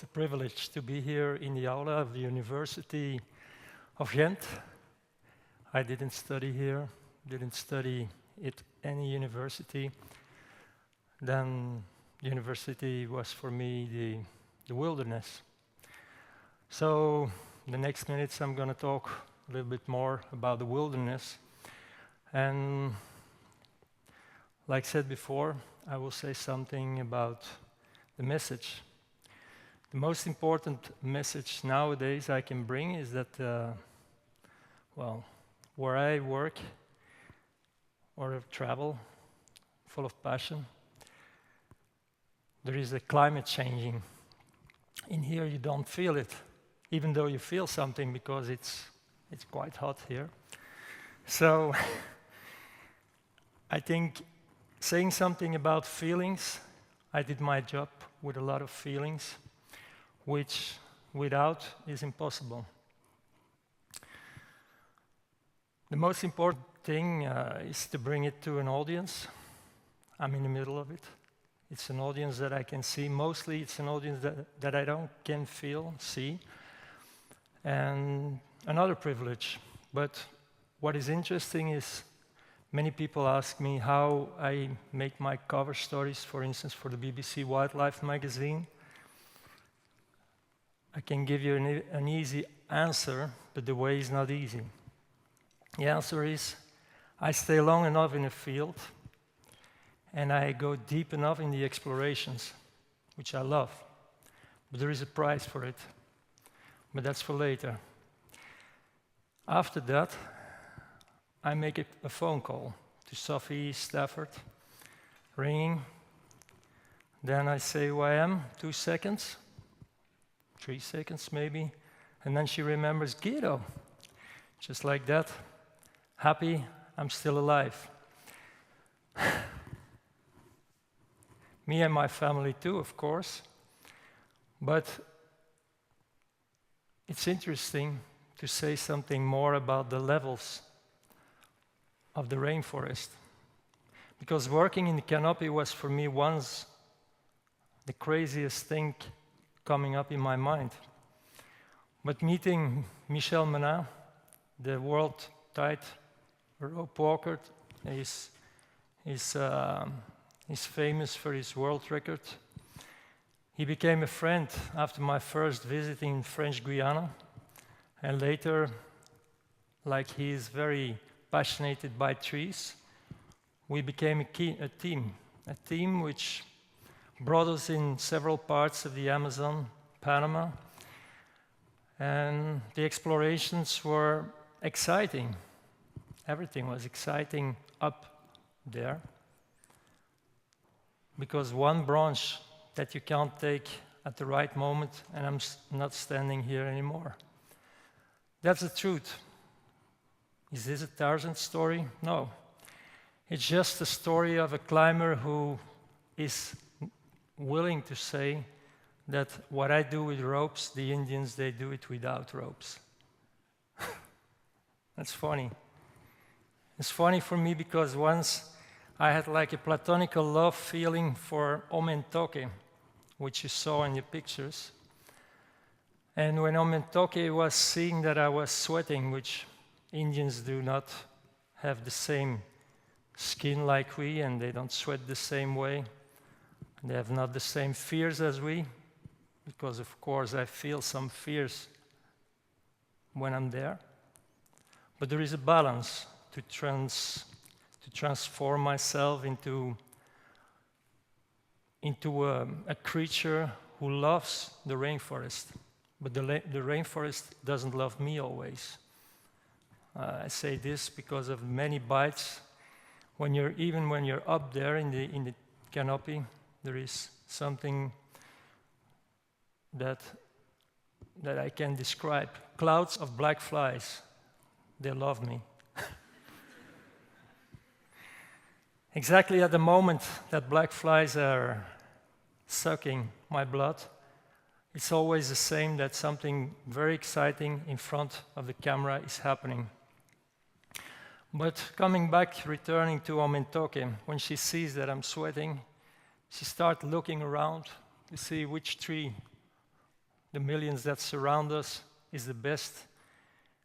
It's a privilege to be here in the aula of the University of Ghent. I didn't study here, didn't study at any university. Then university was for me the wilderness. So the next minutes I'm going to talk a little bit more about the wilderness. And like I said before, I will say something about the message. The most important message nowadays I can bring is that, where I work or travel, full of passion, there is a climate changing. In here you don't feel it, even though you feel something because it's quite hot here. So I think saying something about feelings, I did my job with a lot of feelings, which without is impossible. The most important thing is to bring it to an audience. I'm in the middle of it. It's an audience that I can see. Mostly it's an audience that I can feel, see. And another privilege. But what is interesting is many people ask me how I make my cover stories, for instance, for the BBC Wildlife magazine. I can give you an easy answer, but the way is not easy. The answer is, I stay long enough in a field, and I go deep enough in the explorations, which I love. But there is a price for it. But that's for later. After that, I make a phone call to Sophie Stafford, ringing. Then I say who I am, 2 seconds, 3 seconds maybe, and then she remembers Guido. Just like that, happy, I'm still alive. Me and my family too, of course. But it's interesting to say something more about the levels of the rainforest. Because working in the canopy was for me once the craziest thing coming up in my mind. But meeting Michel Menin, the world tight rope walker, is famous for his world record. He became a friend after my first visit in French Guiana, and later, like he is very passionate by trees, we became a team which brought us in several parts of the Amazon, Panama, and the explorations were exciting. Everything was exciting up there, because one branch that you can't take at the right moment, and I'm not standing here anymore. That's the truth. Is this a Tarzan story? No. It's just a story of a climber who is willing to say that what I do with ropes, the Indians, they do it without ropes. That's funny. It's funny for me because once I had like a platonical love feeling for Omentoke, which you saw in the pictures. And when Omentoke was seeing that I was sweating, which Indians do not have the same skin like we, and they don't sweat the same way. They have not the same fears as we, because of course I feel some fears when I'm there. But there is a balance to transform myself into a creature who loves the rainforest. But the rainforest doesn't love me always. I say this because of many bites. When you're up there in the canopy, there is something that I can describe. Clouds of black flies. They love me. Exactly at the moment that black flies are sucking my blood, it's always the same, that something very exciting in front of the camera is happening. But coming back, returning to Omentoke, when she sees that I'm sweating, she starts looking around to see which tree the millions that surround us is the best.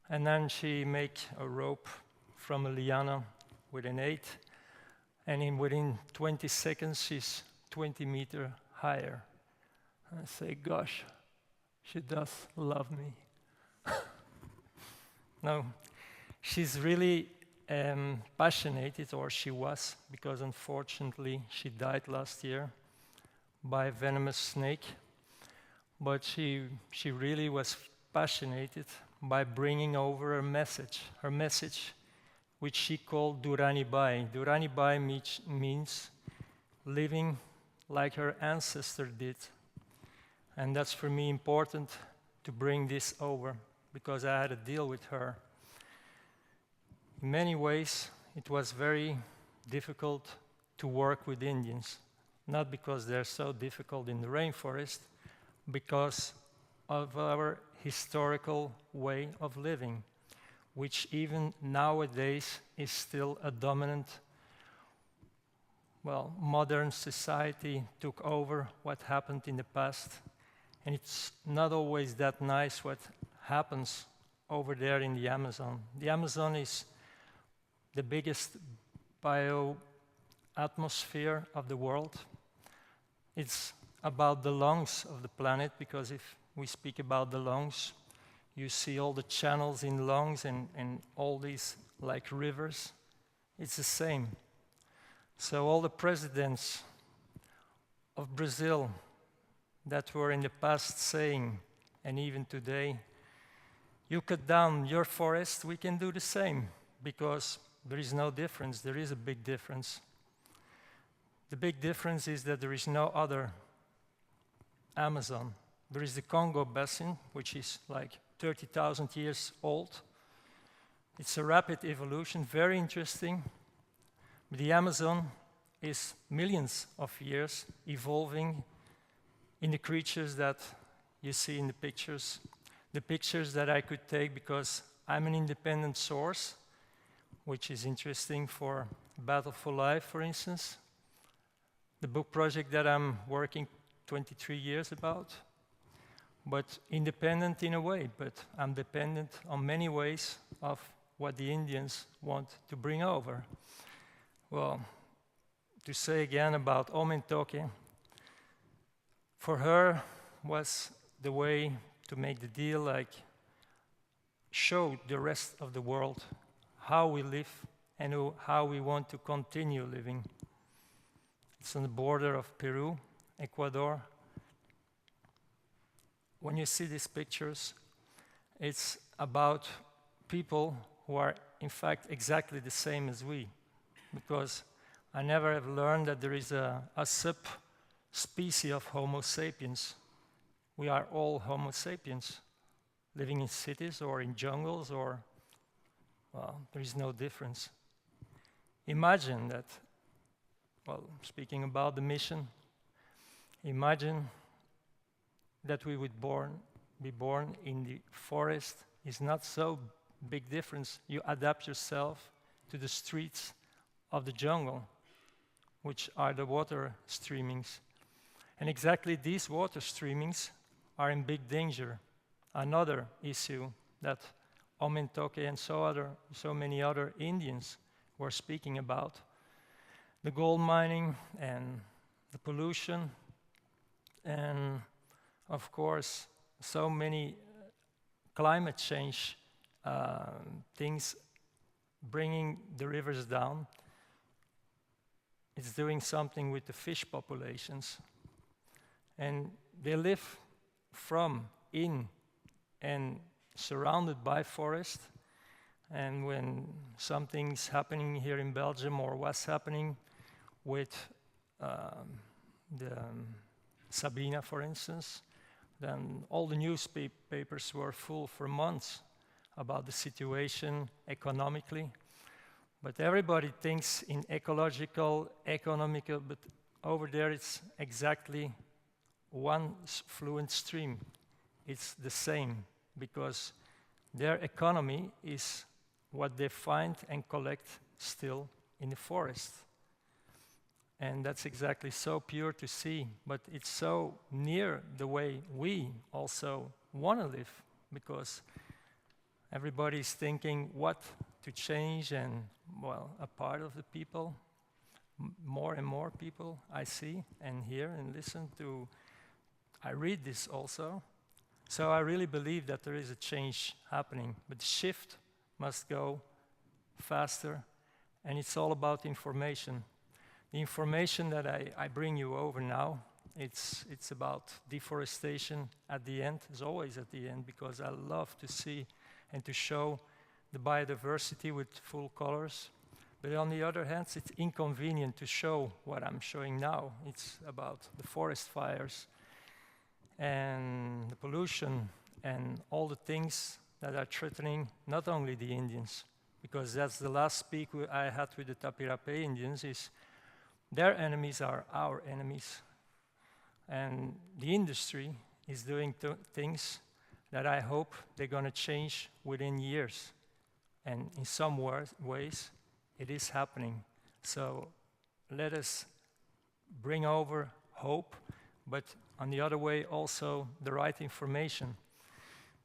And then she make a rope from a liana with an 8, and within 20 seconds she's 20 meters higher. And I say, gosh, she does love me. No, she's really passionate, or she was, because unfortunately she died last year by a venomous snake. But she really was passionate by bringing over her message, which she called Durani Bai. Durani Bai means living like her ancestor did. And that's for me important to bring this over, because I had a deal with her. In many ways, it was very difficult to work with Indians, not because they're so difficult in the rainforest, because of our historical way of living, which even nowadays is still a dominant. Well, modern society took over what happened in the past, and it's not always that nice what happens over there in the Amazon. The Amazon is the biggest bioatmosphere of the world. It's about the lungs of the planet, because if we speak about the lungs, you see all the channels in lungs and all these like rivers. It's the same. So all the presidents of Brazil that were in the past saying, and even today, you cut down your forest, we can do the same, because there is no difference. There is a big difference. The big difference is that there is no other Amazon. There is the Congo Basin, which is like 30,000 years old. It's a rapid evolution, very interesting. But the Amazon is millions of years evolving in the creatures that you see in the pictures that I could take, because I'm an independent source, which is interesting for Battle for Life, for instance. The book project that I'm working 23 years about, but independent in a way, but I'm dependent on many ways of what the Indians want to bring over. Well, to say again about Omentoke, for her was the way to make the deal, like show the rest of the world how we live and how we want to continue living. It's on the border of Peru, Ecuador. When you see these pictures, it's about people who are in fact exactly the same as we, because I never have learned that there is a subspecies of Homo sapiens. We are all Homo sapiens, living in cities or in jungles, or, well, there is no difference. Imagine that, well, speaking about the mission, imagine that we would be born in the forest. Is not so big difference. You adapt yourself to the streets of the jungle, which are the water streamings. And exactly these water streamings are in big danger. Another issue that Omentoke and so many other Indians were speaking about. The gold mining and the pollution, and of course so many climate change things bringing the rivers down. It's doing something with the fish populations. And they live in and surrounded by forest. And when something's happening here in Belgium, or what's happening with the Sabina, for instance, then all the newspapers were full for months about the situation economically. But everybody thinks in ecological, economical, but over there it's exactly one fluent stream. It's the same, because their economy is what they find and collect still in the forest. And that's exactly so pure to see, but it's so near the way we also want to live, because everybody's thinking what to change, and well, a part of the people, more and more people I see and hear and listen to, I read this also. So I really believe that there is a change happening, but the shift must go faster, and it's all about information. The information that I bring you over now, it's about deforestation at the end, is always at the end, because I love to see and to show the biodiversity with full colors. But on the other hand, it's inconvenient to show what I'm showing now. It's about the forest fires and the pollution and all the things that are threatening not only the Indians, because that's the last speak I had with the Tapirape Indians, is their enemies are our enemies. And the industry is doing things that I hope they're going to change within years. And in some ways, it is happening. So let us bring over hope, but on the other way also the right information.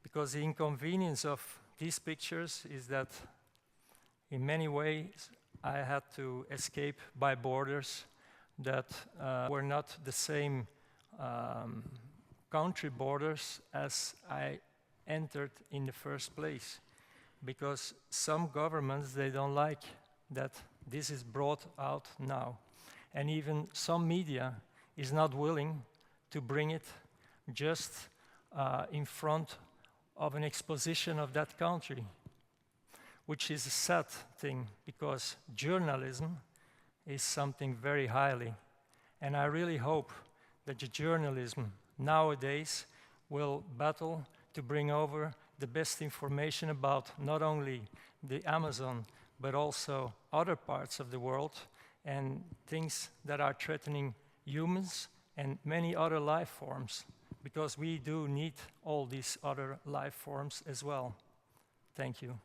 Because the inconvenience of these pictures is that in many ways I had to escape by borders that were not the same country borders as I entered in the first place. Because some governments, they don't like that this is brought out now. And even some media is not willing to bring it just in front of an exposition of that country, which is a sad thing, because journalism is something very highly. And I really hope that the journalism nowadays will battle to bring over the best information about not only the Amazon, but also other parts of the world and things that are threatening humans and many other life forms, because we do need all these other life forms as well. Thank you.